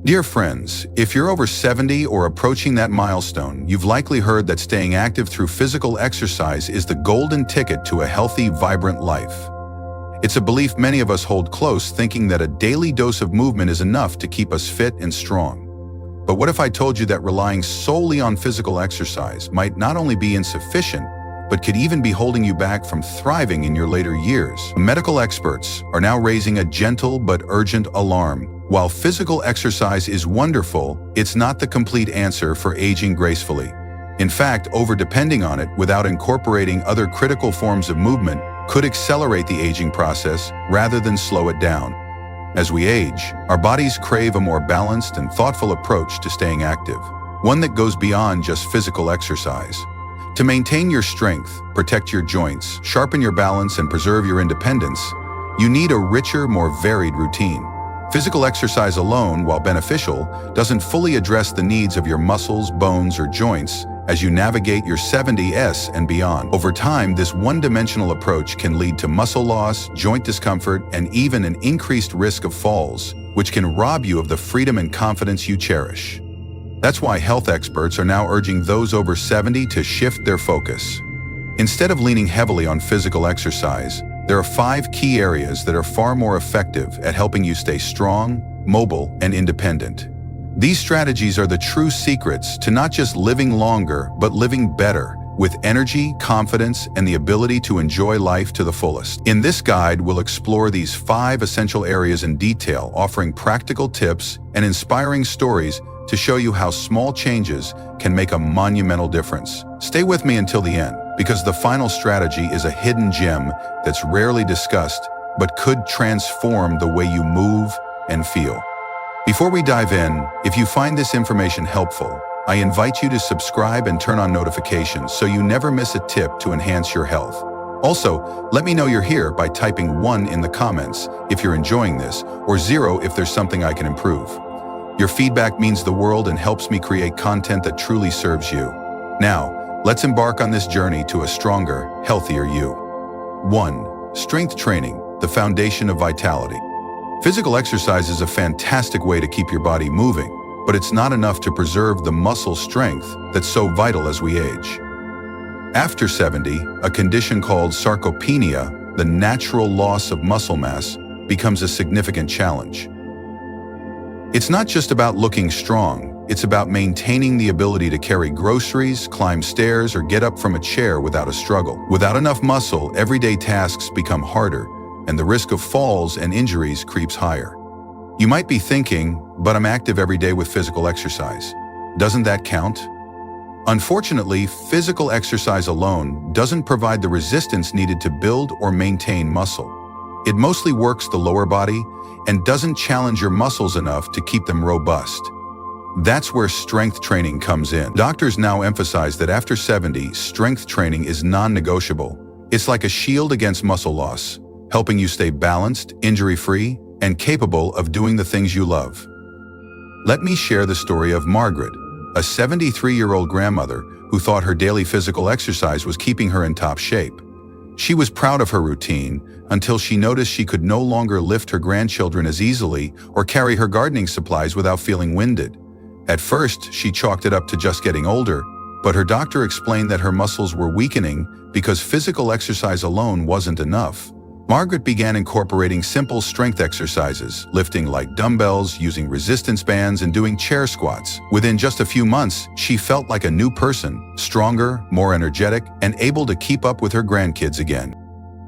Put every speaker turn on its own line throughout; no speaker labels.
Dear friends, if you're over 70 or approaching that milestone, you've likely heard that staying active through physical exercise is the golden ticket to a healthy, vibrant life. It's a belief many of us hold close, thinking that a daily dose of movement is enough to keep us fit and strong. But what if I told you that relying solely on physical exercise might not only be insufficient, but could even be holding you back from thriving in your later years? Medical experts are now raising a gentle but urgent alarm. While physical exercise is wonderful, it's not the complete answer for aging gracefully. In fact, over-depending on it without incorporating other critical forms of movement could accelerate the aging process rather than slow it down. As we age, our bodies crave a more balanced and thoughtful approach to staying active, one that goes beyond just physical exercise. To maintain your strength, protect your joints, sharpen your balance, and preserve your independence, you need a richer, more varied routine. Physical exercise alone, while beneficial, doesn't fully address the needs of your muscles, bones, or joints as you navigate your 70s and beyond. Over time, this one-dimensional approach can lead to muscle loss, joint discomfort, and even an increased risk of falls, which can rob you of the freedom and confidence you cherish. That's why health experts are now urging those over 70 to shift their focus. Instead of leaning heavily on physical exercise, there are 5 key areas that are far more effective at helping you stay strong, mobile, and independent. These strategies are the true secrets to not just living longer, but living better, with energy, confidence, and the ability to enjoy life to the fullest. In this guide, we'll explore these 5 essential areas in detail, offering practical tips and inspiring stories to show you how small changes can make a monumental difference. Stay with me until the end, because the final strategy is a hidden gem that's rarely discussed, but could transform the way you move and feel. Before we dive in, if you find this information helpful, I invite you to subscribe and turn on notifications so you never miss a tip to enhance your health. Also, let me know you're here by typing 1 in the comments if you're enjoying this, or 0 if there's something I can improve. Your feedback means the world and helps me create content that truly serves you. Now, let's embark on this journey to a stronger, healthier you. 1. Strength training, the foundation of vitality. Physical exercise is a fantastic way to keep your body moving, but it's not enough to preserve the muscle strength that's so vital as we age. After 70, a condition called sarcopenia, the natural loss of muscle mass, becomes a significant challenge. It's not just about looking strong, it's about maintaining the ability to carry groceries, climb stairs, or get up from a chair without a struggle. Without enough muscle, everyday tasks become harder, and the risk of falls and injuries creeps higher. You might be thinking, but I'm active every day with physical exercise. Doesn't that count? Unfortunately, physical exercise alone doesn't provide the resistance needed to build or maintain muscle. It mostly works the lower body and doesn't challenge your muscles enough to keep them robust. That's where strength training comes in. Doctors now emphasize that after 70, strength training is non-negotiable. It's like a shield against muscle loss, helping you stay balanced, injury-free, and capable of doing the things you love. Let me share the story of Margaret, a 73-year-old grandmother who thought her daily physical exercise was keeping her in top shape. She was proud of her routine until she noticed she could no longer lift her grandchildren as easily or carry her gardening supplies without feeling winded. At first, she chalked it up to just getting older, but her doctor explained that her muscles were weakening because physical exercise alone wasn't enough. Margaret began incorporating simple strength exercises, lifting light dumbbells, using resistance bands, and doing chair squats. Within just a few months, she felt like a new person, stronger, more energetic, and able to keep up with her grandkids again.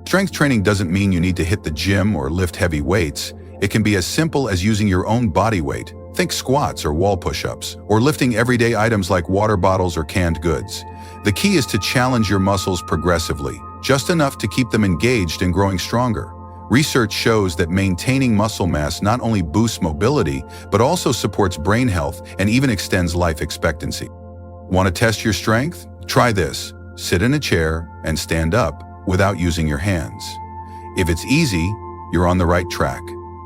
Strength training doesn't mean you need to hit the gym or lift heavy weights. It can be as simple as using your own body weight. Think squats or wall push-ups, or lifting everyday items like water bottles or canned goods. The key is to challenge your muscles progressively, just enough to keep them engaged and growing stronger. Research shows that maintaining muscle mass not only boosts mobility, but also supports brain health and even extends life expectancy. Want to test your strength? Try this. Sit in a chair and stand up without using your hands. If it's easy, you're on the right track.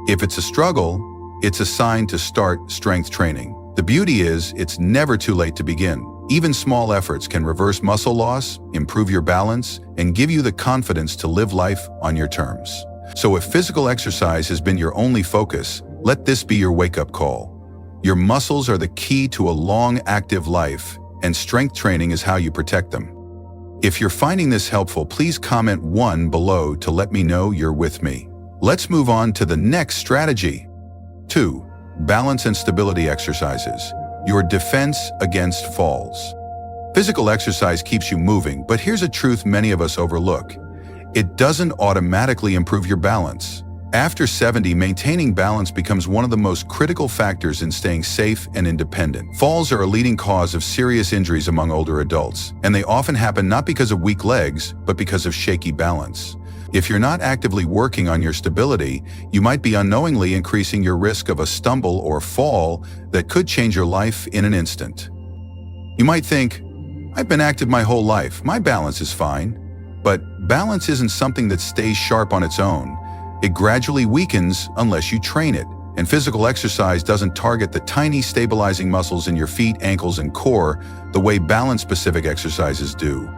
If it's a struggle, it's a sign to start strength training. The beauty is, it's never too late to begin. Even small efforts can reverse muscle loss, improve your balance, and give you the confidence to live life on your terms. So if physical exercise has been your only focus, let this be your wake-up call. Your muscles are the key to a long, active life, and strength training is how you protect them. If you're finding this helpful, please comment 1 below to let me know you're with me. Let's move on to the next strategy. 2. Balance and stability exercises. Your defense against falls. Physical exercise keeps you moving, but here's a truth many of us overlook. It doesn't automatically improve your balance. After 70, maintaining balance becomes one of the most critical factors in staying safe and independent. Falls are a leading cause of serious injuries among older adults, and they often happen not because of weak legs, but because of shaky balance. If you're not actively working on your stability, you might be unknowingly increasing your risk of a stumble or fall that could change your life in an instant. You might think, I've been active my whole life, my balance is fine. But balance isn't something that stays sharp on its own. It gradually weakens unless you train it, and physical exercise doesn't target the tiny stabilizing muscles in your feet, ankles, and core the way balance-specific exercises do.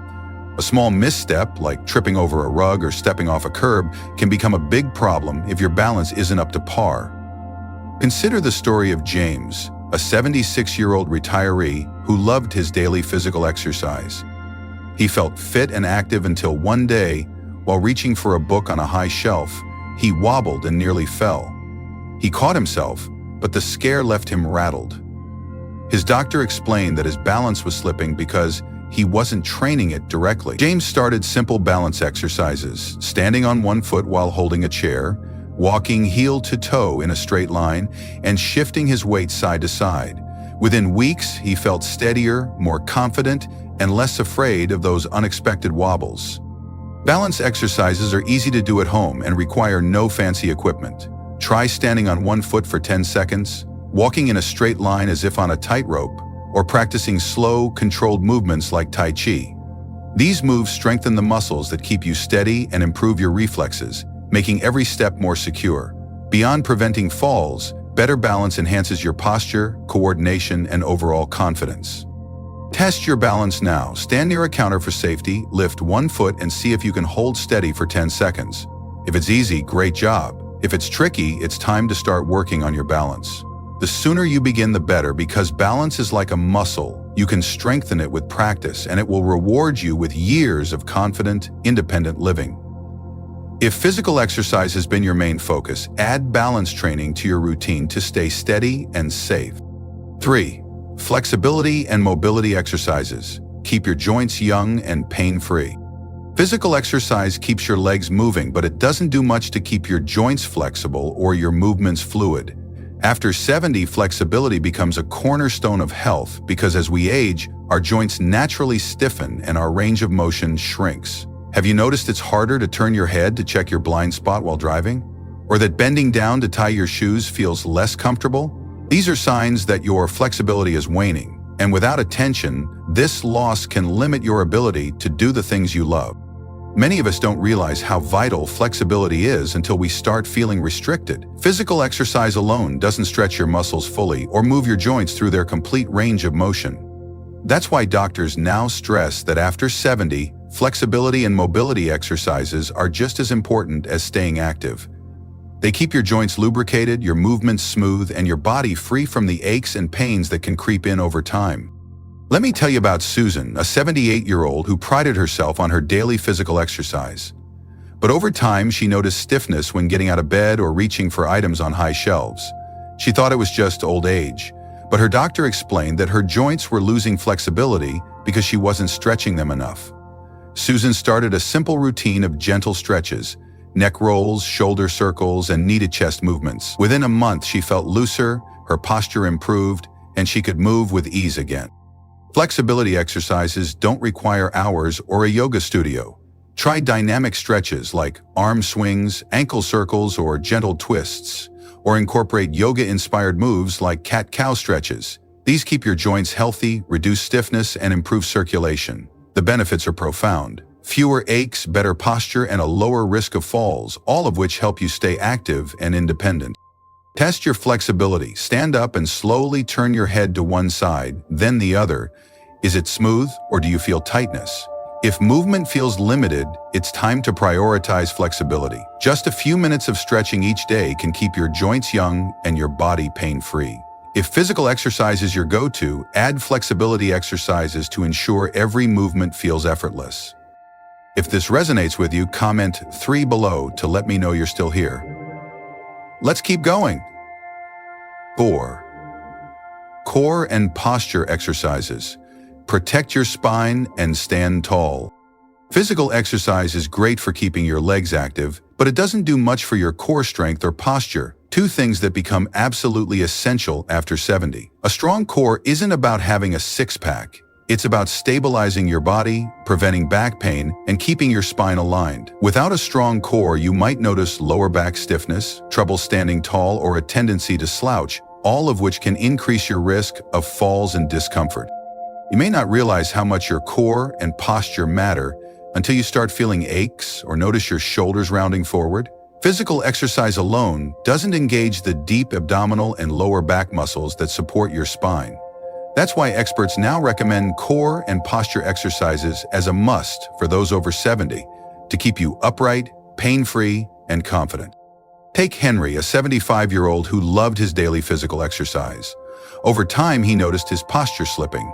A small misstep, like tripping over a rug or stepping off a curb, can become a big problem if your balance isn't up to par. Consider the story of James, a 76-year-old retiree who loved his daily physical exercise. He felt fit and active until one day, while reaching for a book on a high shelf, he wobbled and nearly fell. He caught himself, but the scare left him rattled. His doctor explained that his balance was slipping because he wasn't training it directly. James started simple balance exercises, standing on one foot while holding a chair, walking heel to toe in a straight line, and shifting his weight side to side. Within weeks, he felt steadier, more confident, and less afraid of those unexpected wobbles. Balance exercises are easy to do at home and require no fancy equipment. Try standing on one foot for 10 seconds, walking in a straight line as if on a tightrope, or practicing slow, controlled movements like Tai Chi. These moves strengthen the muscles that keep you steady and improve your reflexes, making every step more secure. Beyond preventing falls, better balance enhances your posture, coordination, and overall confidence. Test your balance now. Stand near a counter for safety, lift one foot, and see if you can hold steady for 10 seconds. If it's easy, great job. If it's tricky, it's time to start working on your balance. The sooner you begin, the better, because balance is like a muscle. You can strengthen it with practice, and it will reward you with years of confident, independent living. If physical exercise has been your main focus, add balance training to your routine to stay steady and safe. 3. Flexibility and mobility exercises. Keep your joints young and pain-free. Physical exercise keeps your legs moving, but it doesn't do much to keep your joints flexible or your movements fluid. After 70, flexibility becomes a cornerstone of health because as we age, our joints naturally stiffen and our range of motion shrinks. Have you noticed it's harder to turn your head to check your blind spot while driving? Or that bending down to tie your shoes feels less comfortable? These are signs that your flexibility is waning, and without attention, this loss can limit your ability to do the things you love. Many of us don't realize how vital flexibility is until we start feeling restricted. Physical exercise alone doesn't stretch your muscles fully or move your joints through their complete range of motion. That's why doctors now stress that after 70, flexibility and mobility exercises are just as important as staying active. They keep your joints lubricated, your movements smooth, and your body free from the aches and pains that can creep in over time. Let me tell you about Susan, a 78-year-old who prided herself on her daily physical exercise. But over time, she noticed stiffness when getting out of bed or reaching for items on high shelves. She thought it was just old age, but her doctor explained that her joints were losing flexibility because she wasn't stretching them enough. Susan started a simple routine of gentle stretches, neck rolls, shoulder circles, and knee to chest movements. Within a month, she felt looser, her posture improved, and she could move with ease again. Flexibility exercises don't require hours or a yoga studio. Try dynamic stretches like arm swings, ankle circles, or gentle twists, or incorporate yoga-inspired moves like cat-cow stretches. These keep your joints healthy, reduce stiffness, and improve circulation. The benefits are profound. Fewer aches, better posture, and a lower risk of falls, all of which help you stay active and independent. Test your flexibility. Stand up and slowly turn your head to one side, then the other. Is it smooth, or do you feel tightness? If movement feels limited, it's time to prioritize flexibility. Just a few minutes of stretching each day can keep your joints young and your body pain-free. If physical exercise is your go-to, add flexibility exercises to ensure every movement feels effortless. If this resonates with you, comment 3 below to let me know you're still here. Let's keep going. 4. Core and posture exercises. Protect your spine and stand tall. Physical exercise is great for keeping your legs active, but it doesn't do much for your core strength or posture, two things that become absolutely essential after 70. A strong core isn't about having a six-pack. It's about stabilizing your body, preventing back pain, and keeping your spine aligned. Without a strong core, you might notice lower back stiffness, trouble standing tall, or a tendency to slouch, all of which can increase your risk of falls and discomfort. You may not realize how much your core and posture matter until you start feeling aches or notice your shoulders rounding forward. Physical exercise alone doesn't engage the deep abdominal and lower back muscles that support your spine. That's why experts now recommend core and posture exercises as a must for those over 70 to keep you upright, pain-free, and confident. Take Henry, a 75-year-old who loved his daily physical exercise. Over time, he noticed his posture slipping.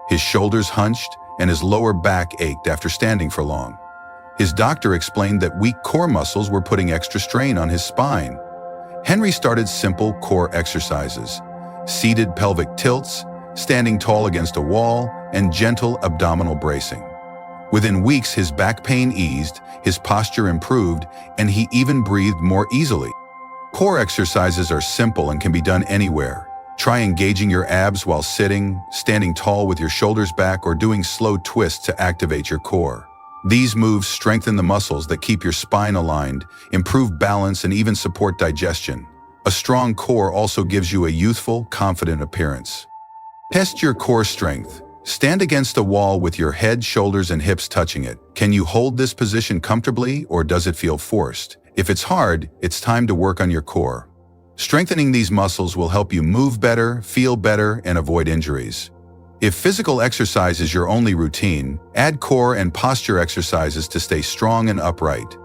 His shoulders hunched and his lower back ached after standing for long. His doctor explained that weak core muscles were putting extra strain on his spine. Henry started simple core exercises: seated pelvic tilts, standing tall against a wall, and gentle abdominal bracing. Within weeks, his back pain eased, his posture improved, and he even breathed more easily. Core exercises are simple and can be done anywhere. Try engaging your abs while sitting, standing tall with your shoulders back, or doing slow twists to activate your core. These moves strengthen the muscles that keep your spine aligned, improve balance, and even support digestion. A strong core also gives you a youthful, confident appearance. Test your core strength. Stand against a wall with your head, shoulders, and hips touching it. Can you hold this position comfortably, or does it feel forced? If it's hard, it's time to work on your core. Strengthening these muscles will help you move better, feel better, and avoid injuries. If physical exercise is your only routine, add core and posture exercises to stay strong and upright.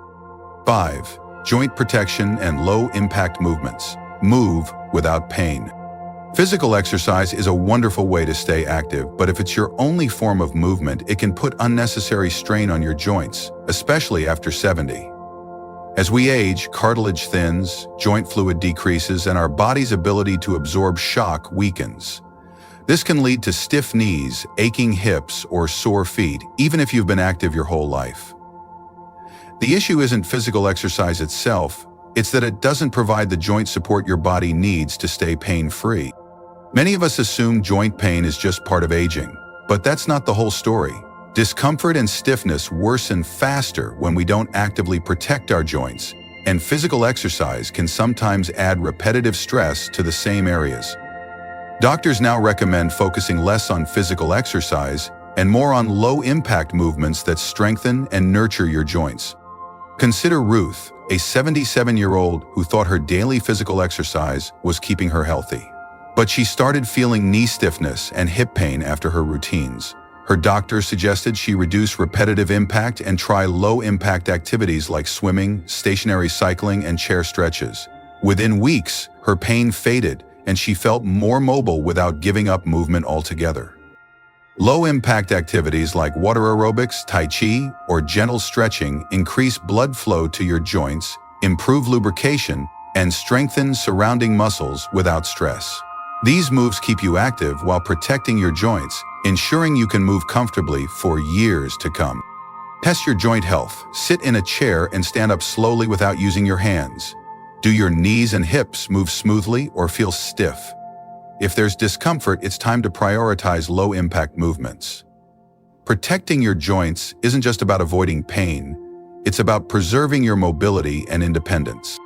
5. Joint protection and low-impact movements. Move without pain. Physical exercise is a wonderful way to stay active, but if it's your only form of movement, it can put unnecessary strain on your joints, especially after 70. As we age, cartilage thins, joint fluid decreases, and our body's ability to absorb shock weakens. This can lead to stiff knees, aching hips, or sore feet, even if you've been active your whole life. The issue isn't physical exercise itself, it's that it doesn't provide the joint support your body needs to stay pain-free. Many of us assume joint pain is just part of aging, but that's not the whole story. Discomfort and stiffness worsen faster when we don't actively protect our joints, and physical exercise can sometimes add repetitive stress to the same areas. Doctors now recommend focusing less on physical exercise and more on low-impact movements that strengthen and nurture your joints. Consider Ruth, a 77-year-old who thought her daily physical exercise was keeping her healthy. But she started feeling knee stiffness and hip pain after her routines. Her doctor suggested she reduce repetitive impact and try low-impact activities like swimming, stationary cycling, and chair stretches. Within weeks, her pain faded, and she felt more mobile without giving up movement altogether. Low-impact activities like water aerobics, Tai Chi, or gentle stretching increase blood flow to your joints, improve lubrication, and strengthen surrounding muscles without stress. These moves keep you active while protecting your joints, ensuring you can move comfortably for years to come. Test your joint health. Sit in a chair and stand up slowly without using your hands. Do your knees and hips move smoothly or feel stiff? If there's discomfort, it's time to prioritize low-impact movements. Protecting your joints isn't just about avoiding pain, it's about preserving your mobility and independence.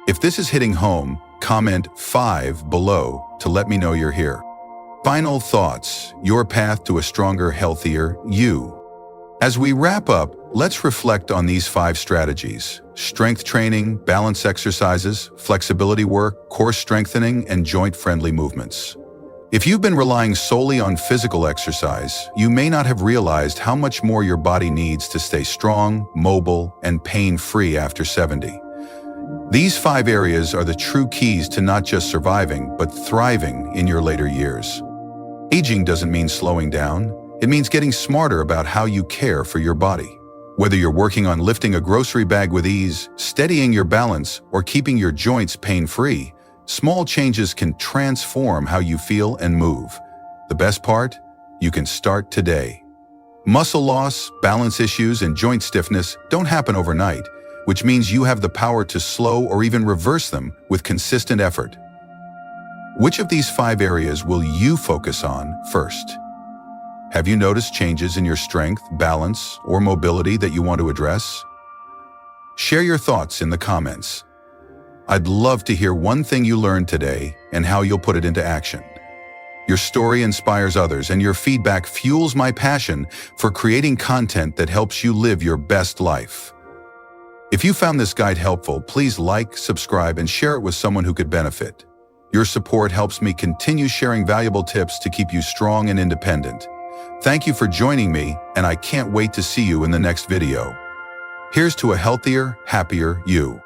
If this is hitting home, comment 5 below to let me know you're here. Final thoughts, your path to a stronger, healthier you. As we wrap up, let's reflect on these 5 strategies: strength training, balance exercises, flexibility work, core strengthening, and joint-friendly movements. If you've been relying solely on physical exercise, you may not have realized how much more your body needs to stay strong, mobile, and pain-free after 70. These 5 areas are the true keys to not just surviving, but thriving in your later years. Aging doesn't mean slowing down. It means getting smarter about how you care for your body. Whether you're working on lifting a grocery bag with ease, steadying your balance, or keeping your joints pain-free, small changes can transform how you feel and move. The best part? You can start today. Muscle loss, balance issues, and joint stiffness don't happen overnight, which means you have the power to slow or even reverse them with consistent effort. Which of these 5 areas will you focus on first? Have you noticed changes in your strength, balance, or mobility that you want to address? Share your thoughts in the comments. I'd love to hear one thing you learned today and how you'll put it into action. Your story inspires others, and your feedback fuels my passion for creating content that helps you live your best life. If you found this guide helpful, please like, subscribe, and share it with someone who could benefit. Your support helps me continue sharing valuable tips to keep you strong and independent. Thank you for joining me, and I can't wait to see you in the next video. Here's to a healthier, happier you.